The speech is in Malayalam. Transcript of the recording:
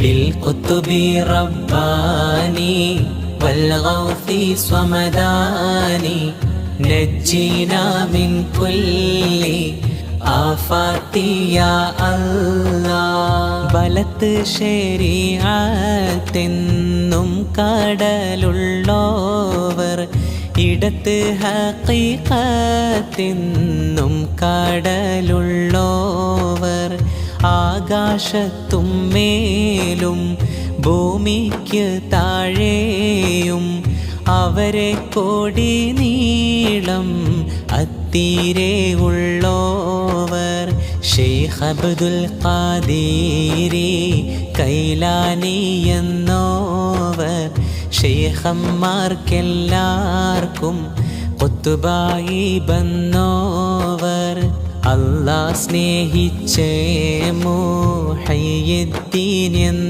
بالقطب رباني والغوث صمداني نجينا من كل آفات يا الله. ബലത്ത് ശരീഅത്തെന്നും കടലുള്ളോവർ, ഇടത്ത് ഹഖീഖത്തെന്നും കടലുള്ളോവർ, ആകാശത്തും മേലും ഭൂമിക്ക് താഴെയും അവരെ കോടി നീളം അത്തീരെ ഉള്ളോവർ. ശൈഖ് അബ്ദുൽ ഖാദിരി കൈലാനി എന്നോവർ, ശൈഖന്മാർക്കെല്ലാവർക്കും ഖുത്ബായി ബന്നോവർ. അല്ലാഹ് സ്നേഹിച്ച മുഹയ്യിദ്ദീൻ എന്ന